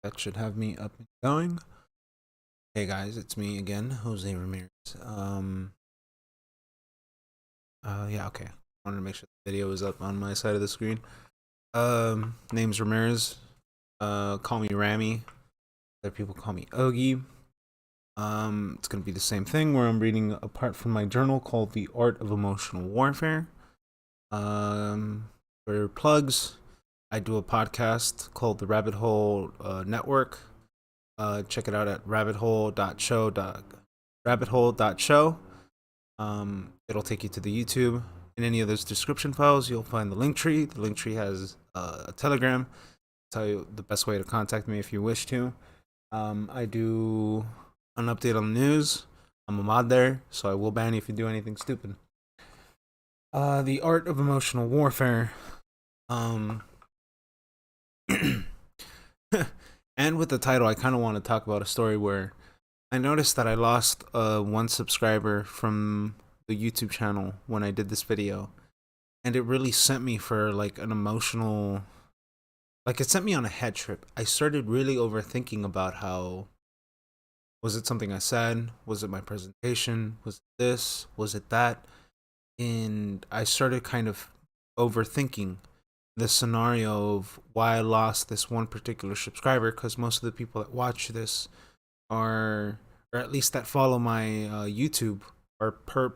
That should have me up and going. Hey guys, it's me again, Jose Ramirez. Yeah, okay. I wanted to make sure the video was up on my side of the screen. Name's Ramirez. Call me Rami. Other people call me Ogie. It's gonna be the same thing where I'm reading a part from my journal called "The Art of Emotional Warfare." For plugs, I do a podcast called the Rabbit Hole Network. Check it out at rabbithole.show. It'll take you to the YouTube. In any of those description files, you'll find the link tree. The link tree has a Telegram. Tell you the best way to contact me if you wish to. I do an update on the news. I'm a mod there, so I will ban you if you do anything stupid. The art of emotional warfare. Um, and with the title, I kind of want to talk about a story where I noticed that I lost one subscriber from the YouTube channel when I did this video, and it really sent me for like an emotional, like it sent me on a head trip. I started really overthinking about how, was it something I said? Was it my presentation? Was it this? Was it that? And I started kind of overthinking the scenario of why I lost this one particular subscriber, because most of the people that watch this are, or at least that follow my YouTube, are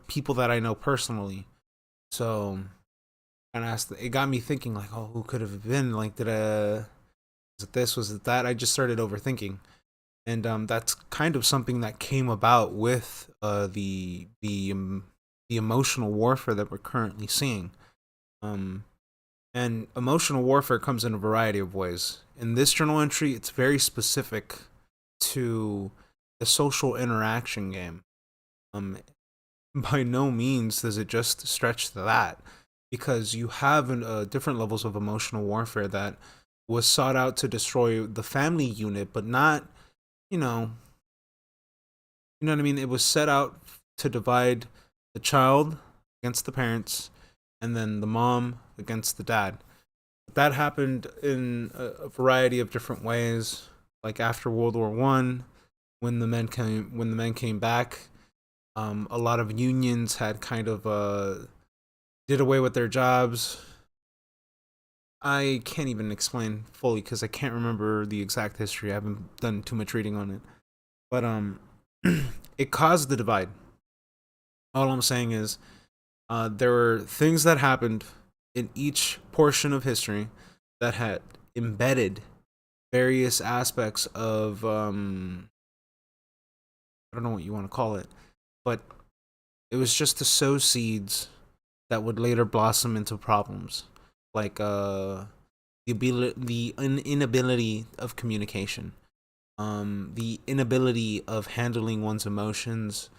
people that I know personally. So, and asked, it got me thinking like, oh, who could have been? Like, was it this? Was it that? I just started overthinking, and that's kind of something that came about with the emotional warfare that we're currently seeing. Um, and emotional warfare comes in a variety of ways. In this journal entry, it's very specific to the social interaction game. Um, by no means does it just stretch to that, because you have different levels of emotional warfare that was sought out to destroy the family unit, but not, you know, you know what I mean. It was set out to divide the child against the parents, and then the mom against the dad. That happened in a variety of different ways. Like after World War One, when the men came back, a lot of unions had kind of did away with their jobs. I can't even explain fully because I can't remember the exact history. I haven't done too much reading on it, but it caused the divide. All I'm saying is, there were things that happened in each portion of history that had embedded various aspects of I don't know what you want to call it, but it was just to sow seeds that would later blossom into problems, like the inability of communication, the inability of handling one's emotions,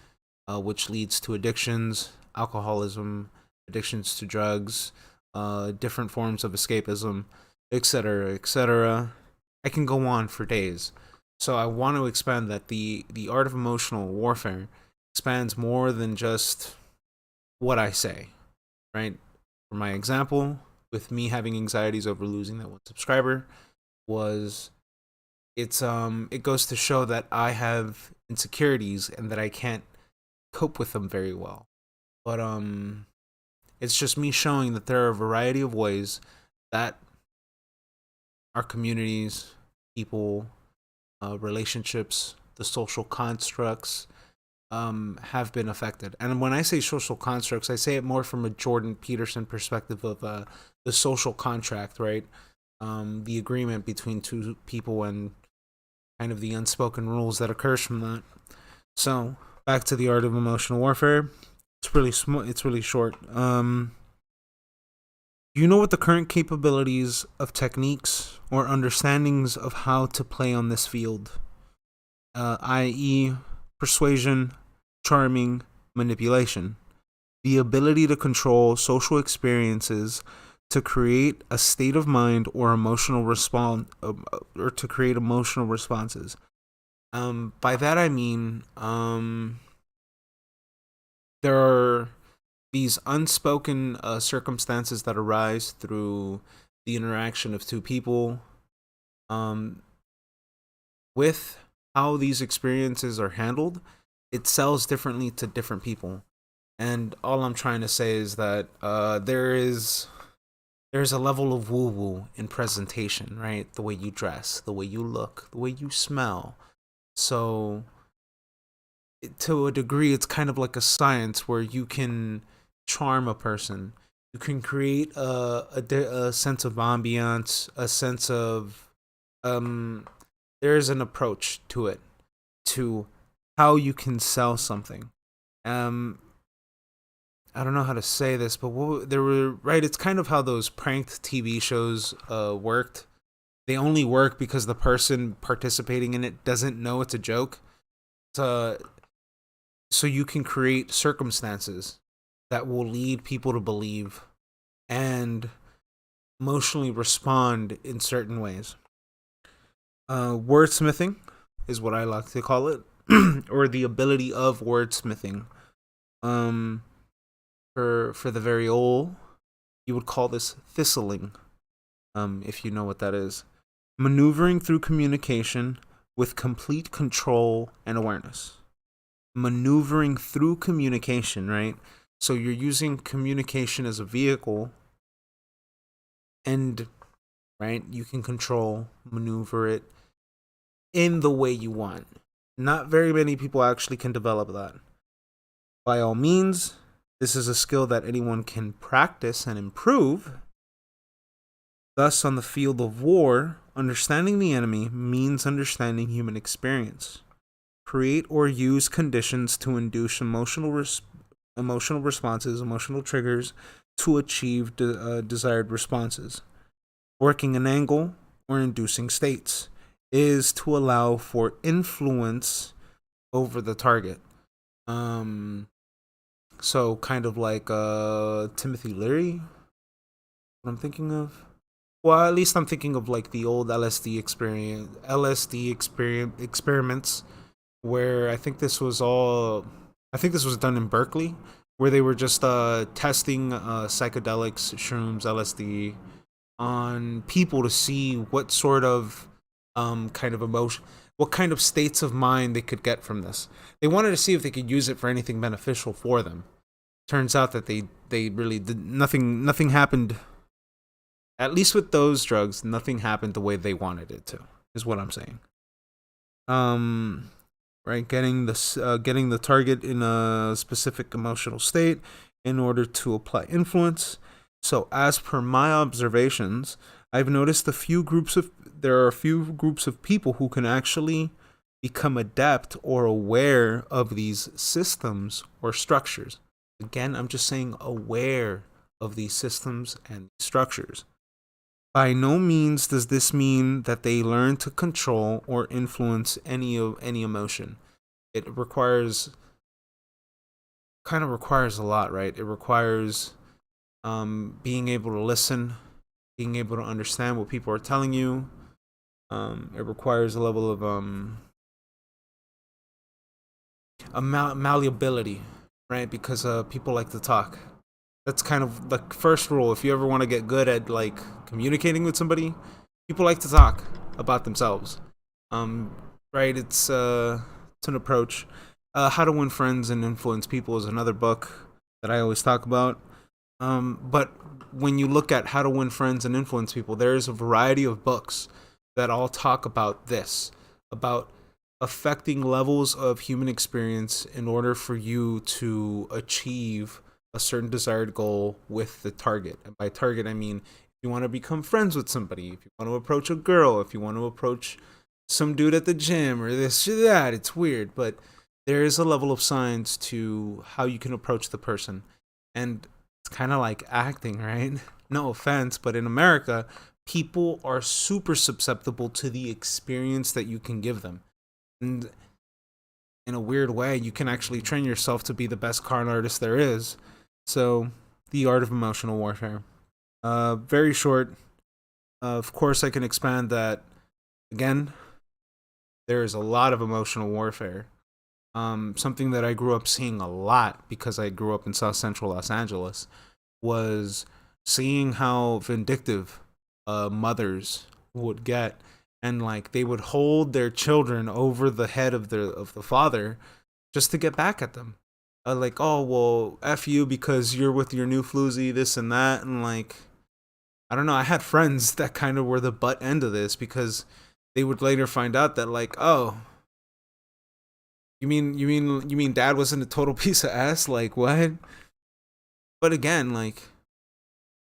which leads to addictions, alcoholism, addictions to drugs, different forms of escapism, etc., etc. I can go on for days. So I want to expand that the art of emotional warfare expands more than just what I say, right? For my example, with me having anxieties over losing that one subscriber, was it goes to show that I have insecurities and that I can't cope with them very well. But it's just me showing that there are a variety of ways that our communities, people, relationships, the social constructs have been affected. And when I say social constructs, I say it more from a Jordan Peterson perspective of the social contract, right? The agreement between two people and kind of the unspoken rules that occurs from that. So back to the art of emotional warfare. It's really it's really short. Do you know what the current capabilities of techniques or understandings of how to play on this field, i.e., persuasion, charming, manipulation, the ability to control social experiences to create a state of mind or emotional response, or to create emotional responses. By that I mean, there are these unspoken circumstances that arise through the interaction of two people. Um, with how these experiences are handled, it sells differently to different people. And all I'm trying to say is that there's a level of woo woo in presentation, right? The way you dress, the way you look, the way you smell. So to a degree, it's kind of like a science where you can charm a person. You can create a sense of ambiance, a sense of um. There's an approach to it, to how you can sell something. Um, I don't know how to say this, but there were right. It's kind of how those pranked TV shows worked. They only work because the person participating in it doesn't know it's a joke. So, so you can create circumstances that will lead people to believe and emotionally respond in certain ways. Wordsmithing is what I like to call it, or the ability of wordsmithing. Um, for the very old, you would call this thistling. If you know what that is, maneuvering through communication with complete control and awareness. Maneuvering through communication, right? So you're using communication as a vehicle, and right, you can control, maneuver it in the way you want. Not very many people actually can develop that. By all means, this is a skill that anyone can practice and improve. Thus, on the field of war, understanding the enemy means understanding human experience. Create or use conditions to induce emotional responses, emotional triggers to achieve desired responses. Working an angle or inducing states is to allow for influence over the target. So kind of like Timothy Leary, what I'm thinking of. Well, at least I'm thinking of like the old experiments, where I think this was done in Berkeley, where they were just testing psychedelics, shrooms, LSD on people to see what sort of kind of emotion, what kind of states of mind they could get from this. They wanted to see if they could use it for anything beneficial for them. Turns out that they really did nothing happened. At least with those drugs, nothing happened the way they wanted it to. Is what I'm saying. Um, right, getting the target in a specific emotional state in order to apply influence. So, as per my observations, I've noticed there are a few groups of people who can actually become adept or aware of these systems or structures. Again, I'm just saying aware of these systems and structures. By no means does this mean that they learn to control or influence any emotion. It requires a lot, right? It requires being able to listen, being able to understand what people are telling you. It requires a level of malleability, right? Because people like to talk. That's kind of the first rule. If you ever want to get good at like communicating with somebody, people like to talk about themselves. Um, right? It's an approach. How to Win Friends and Influence People is another book that I always talk about. But when you look at how to win friends and influence people, there is a variety of books that all talk about this, about affecting levels of human experience in order for you to achieve a certain desired goal with the target. And by target, I mean if you want to become friends with somebody, if you want to approach a girl, if you want to approach some dude at the gym or this or that. It's weird, but there is a level of science to how you can approach the person. And it's kind of like acting, right? No offense, but in America, people are super susceptible to the experience that you can give them. And in a weird way, you can actually train yourself to be the best con artist there is. So, the art of emotional warfare. Very short. Of course, I can expand that. Again, there is a lot of emotional warfare. Something that I grew up seeing a lot because I grew up in South Central Los Angeles was seeing how vindictive mothers would get and like they would hold their children over the head of the father just to get back at them. Like, oh well, f you because you're with your new floozy, this and that, and like, I don't know. I had friends that kind of were the butt end of this because they would later find out that like, oh, you mean dad wasn't a total piece of ass? Like what? But again, like,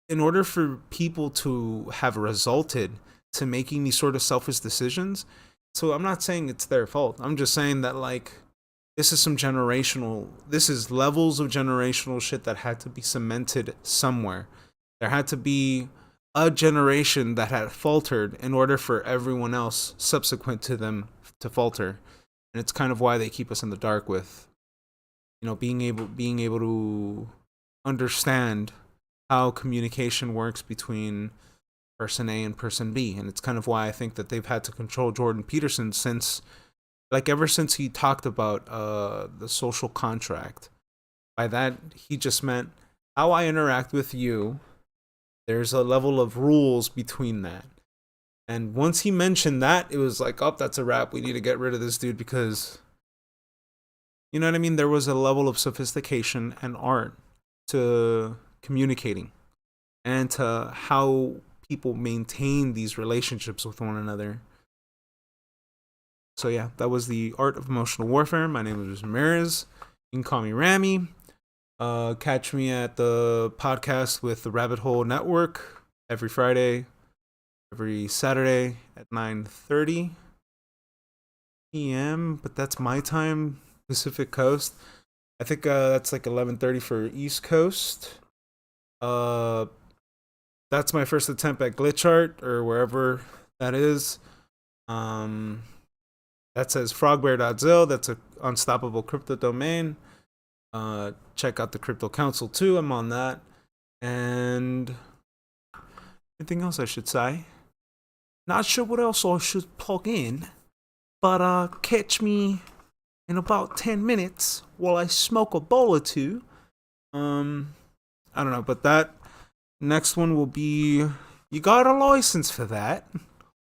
in order for people to have resulted to making these sort of selfish decisions, so I'm not saying it's their fault. I'm just saying that like this is levels of generational shit that had to be cemented somewhere. There had to be a generation that had faltered in order for everyone else subsequent to them to falter. And it's kind of why they keep us in the dark with, being able to understand how communication works between person A and person B. And it's kind of why I think that they've had to control Jordan Peterson since, like, ever since he talked about the social contract. By that, he just meant how I interact with you. There's a level of rules between that. And once he mentioned that, it was like, oh, that's a wrap. We need to get rid of this dude because, you know what I mean? There was a level of sophistication and art to communicating and to how people maintain these relationships with one another. So yeah, that was the art of emotional warfare. My name is Ramirez. You can call me Rami. Catch me at the podcast with the Rabbit Hole Network every Friday, every Saturday at 9:30 p.m. But that's my time, Pacific Coast. I think that's like 11:30 for East Coast. That's my first attempt at glitch art or wherever that is. That says frogbear.zil. That's a unstoppable crypto domain. Check out the Crypto Council too. I'm on that. And anything else I should say? Not sure what else I should plug in, but catch me in about 10 minutes while I smoke a bowl or two. I don't know, but that next one will be, you got a license for that?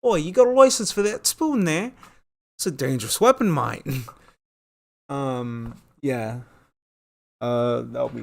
Oh, you got a license for that spoon there? It's a dangerous weapon, mate. Yeah. That'll be